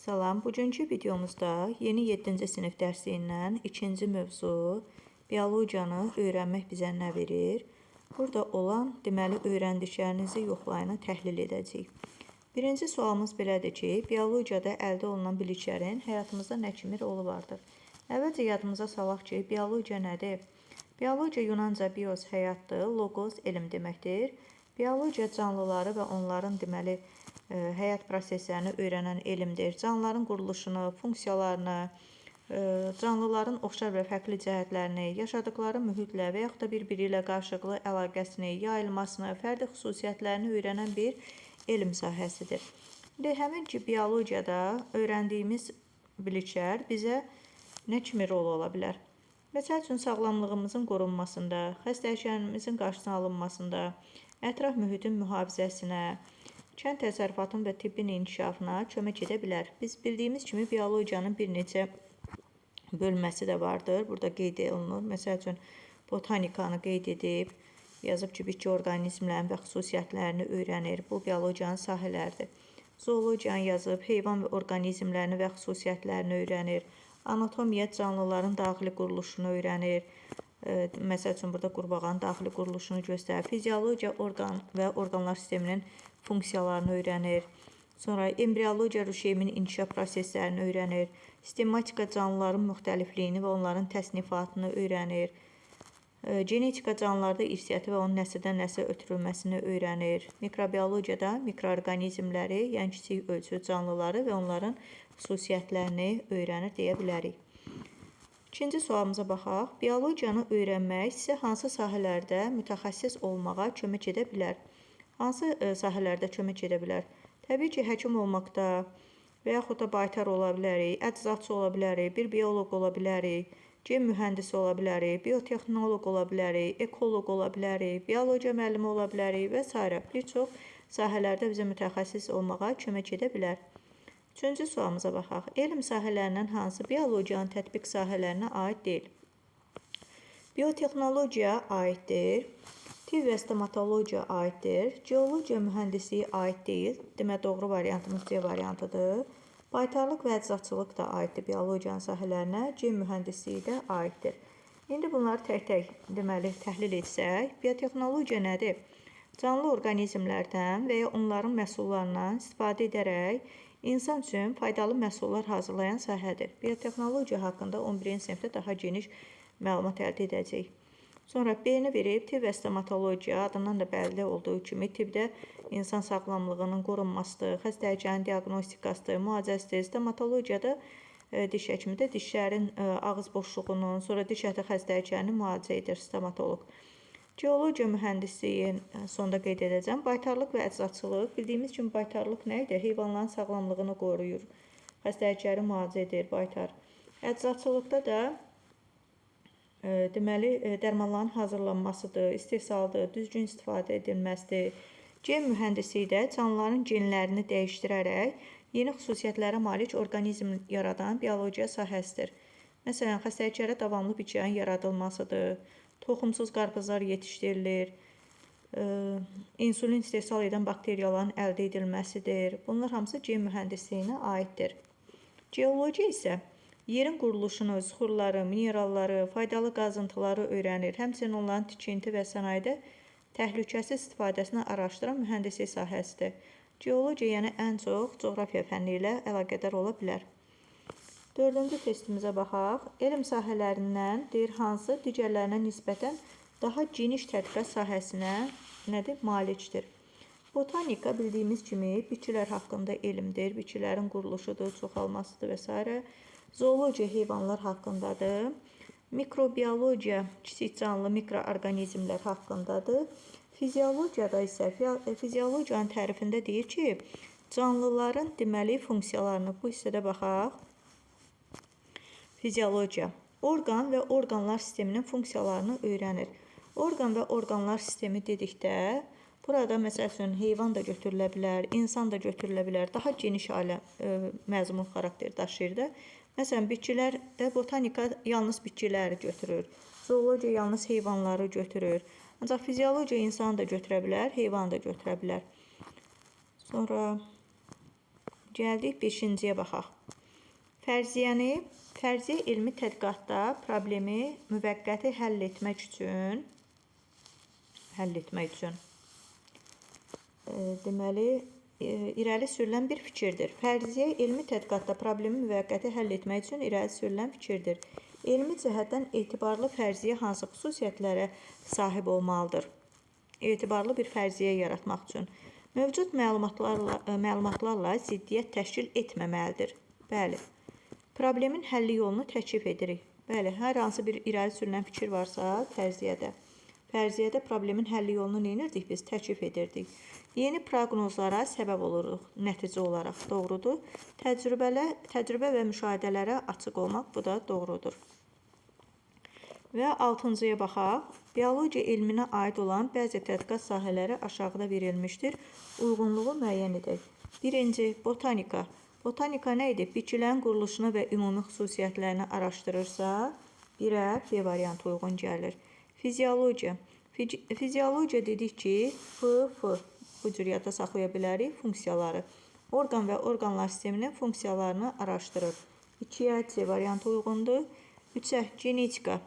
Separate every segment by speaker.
Speaker 1: Salam, bugünkü videomuzda yeni 7-ci sinif dərsindən ikinci mövzu biologiyanı öyrənmək bizə nə verir? Burada olan, deməli, öyrəndiklərinizi yoxlayını təhlil edəcəyik. Birinci sualımız belədir ki, biologiyada əldə olunan biliklərin həyatımızda nə kimi rolu vardır? Əvvəlcə yadımıza salaq ki, biologiya nədir? Biologiya Yunanca bios həyatdır, logos elm deməkdir. Biologiya canlıları və onların deməli həyat proseslərini öyrənən elmdir. Canlıların quruluşunu, funksiyalarını, canlıların oxşar və fərqli cəhətlərini, yaşadıkları mühitlə və yaxud da bir-biri ilə qarşılıqlı əlaqəsini, yayılmasını, fərdi xüsusiyyətlərini öyrənən bir elm sahəsidir. Həmin ki, biologiyada öyrəndiyimiz biliklər bizə nə kimi rol ola bilər? Məsəl üçün, sağlamlığımızın qorunmasında, xəstəliklərimizin qarşısının alınmasında, ətraf mühitin mühafizəsinə, kənd təsərrüfatının və tibbin inkişafına kömək edə bilər. Biz bildiyimiz kimi biologiyanın bir neçə bölməsi də vardır. Burada qeyd olunur. Məsəl üçün, botanikanı qeyd edib, yazıb ki, bitki orqanizmlərin və xüsusiyyətlərini öyrənir. Bu, biologiyanın sahələridir. Zoologiyanı yazıb, heyvan və orqanizmlərini və xüsusiyyətlərini öyrənir. Anatomiya canlıların daxili quruluşunu öyrənir. Məsəl üçün, burada qurbağanın daxili quruluşunu göstərir. Fiziologiya orqan və orqanlar sisteminin funksiyalarını öyrənir. Sonra embriologiya rüşeyimin inkişaf proseslərini öyrənir. Sistematika canlıların müxtəlifliyini və onların təsnifatını öyrənir. Genetika canlılarda irsiyyəti və onun nəsildən nəsə ötürülməsini öyrənir. Mikrobiologiyada mikroorqanizmləri, yəni kiçik ölçü canlıları və onların xüsusiyyətlərini öyrənir deyə bilərik. İkinci sualımıza baxaq. Biologiyanı öyrənmək sizə hansı sahələrdə mütəxəssis olmağa kömək edə bilər? Hansı sahələrdə kömək edə bilər? Təbii ki, həkim olmaqda və yaxud da baytar ola bilərik, əczaçı ola bilərik, bir bioloq ola bilərik, gen mühəndisi ola bilərik, biotexnoloq ola bilərik, ekoloq ola bilərik, biologiya müəllimi ola bilərik və s. Bir çox sahələrdə bizə mütəxəssis olmağa kömək edə bilər. Üçüncü sualımıza baxaq. Elm sahələrindən hansı biologiyanın tətbiq sahələrinə aid deyil? Biotexnologiya aiddir. Tibb və stomatologiya aiddir. Geologiya mühəndisliyi aid deyil. Demək, doğru variantımız C variantıdır. Baytarlıq və əczaçılıq da aiddir biologiyanın sahələrinə. Gen mühəndisliyi də aiddir. İndi bunları tək-tək deməli təhlil etsək, biotexnologiya nədir? Canlı orqanizmlərdən və ya onların məhsullarından istifadə edərək insan üçün faydalı məhsullar hazırlayan sahədir. Biotexnologiya haqqında 11-ci sinifdə daha geniş məlumat əldə edəcəyik. Sonra B-ni verib, tibb və stomatologiya adından da bəlli olduğu kimi tibbdə insan sağlamlığının qorunmasıdır, xəstəliklərin diaqnostikasıdır, müalicəsidir. Stomatologiyada diş həkimidə dişlərin ağız boşluğunun, sonra diş əti xəstəliklərini müalicə edir stomatoloq. Geologiya mühəndisliyi sonda qeyd edəcəm. Baytarlıq və əczaçılıq. Bildiyimiz kimi baytarlıq nə idi? Heyvanların sağlamlığını qoruyur, xəstəlikləri müalicə edir baytar. Əczaçılıqda da deməli, dərmanların hazırlanmasıdır, istehsalıdır, düzgün istifadə edilməsidir. Gen mühəndisliyi də canlıların genlərini dəyişdirərək yeni xüsusiyyətlərə malik orqanizm yaradan biologiya sahəsidir. Məsələn, xəstəliklərə davamlı bitkinin yaradılmasıdır, toxumsuz qarpızlar yetişdirilir, insulin istehsal edən bakteriyaların əldə edilməsidir. Bunlar hamısı gen mühəndisliyinə aiddir. Geologiya isə yerin quruluşunu, süxurları, mineralları, faydalı qazıntıları öyrənir. Həmçinin onların tikinti və sənayedə təhlükəsiz istifadəsini araşdıran mühəndislik sahəsidir. Geologiya yəni ən çox coğrafiya fənni ilə əlaqədar ola bilər. Dördüncü testimizə baxaq. Elm sahələrindən deyir hansı digərlərinə nisbətən daha geniş tədqiqat sahəsinə malikdir? Botanika bildiyimiz kimi bitkilər haqqında elmdir, bitkilərin quruluşudur, çoxalmasıdır və s. Zoologiya heyvanlar haqqındadır. Mikrobiologiya kiçik canlı mikroorqanizmlər haqqındadır. Fiziologiyada isə fiziologiyanın tərifində deyir ki, canlıların deməli funksiyalarını bu hissədə baxaq. Fiziologiya orqan və orqanlar sisteminin funksiyalarını öyrənir. Orqan və orqanlar sistemi dedikdə burada məsəl üçün heyvan da götürülə bilər, insan da götürülə bilər. Daha geniş məzmun xarakter daşıyır da. Məsələn, bitkilərdə botanika yalnız bitkiləri götürür. Zoologiya yalnız heyvanları götürür. Ancaq fiziologiya insanı da götürə bilər, heyvanı da götürə bilər. Sonra Gəldik 5-ciyə baxaq. Fərziyyə elmi tədqiqatda problemi müvəqqəti həll etmək üçün deməli irəli sürülən bir fikirdir. Fərziyyə elmi tədqiqatda problemi müvəqqəti həll etmək üçün irəli sürülən fikirdir. Elmi cəhətdən etibarlı fərziyyə hansı xüsusiyyətlərə sahib olmalıdır? Etibarlı bir fərziyyə yaratmaq üçün mövcud məlumatlarla ziddiyyət təşkil etməməlidir. Bəli. Problemin həlli yolunu təklif edirik. Bəli, hər hansı bir irəli sürülən fikir varsa fərziyyədə problemin həlli yolunu nə edirdik? Biz təklif edirdik. Yeni proqnozlara səbəb oluruq nəticə olaraq. Doğrudur. Təcrübə və müşahidələrə açıq olmaq, bu da doğrudur. Və 6-cıya baxaq. Biologiya elminə aid olan bəzi tədqiqat sahələri aşağıda verilmişdir. Uyğunluğu müəyyən edək. 1. Botanika. Botanika nə edir? Bitkilərin quruluşunu və ümumi xüsusiyyətlərini araşdırırsa, 1-ə B variantı uyğun gəlir. Fiziologiya. Fiziologiya dedik ki, bu cür yadda saxlaya bilərik funksiyaları. Orqan və orqanlar sisteminin funksiyalarını araşdırır. 2-yə C variantı uyğundur. 3-ə genetika.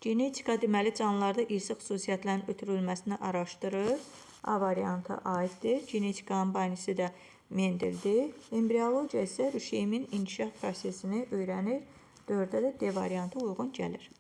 Speaker 1: Genetika deməli canlılarda irsi xüsusiyyətlərin ötürülməsini araşdırır. A variantı aiddir. Genetikanın banisi də Mendeldir. Embriologiya isə rüşeyimin inkişaf prosesini öyrənir. 4-də də D variantı uyğun gəlir.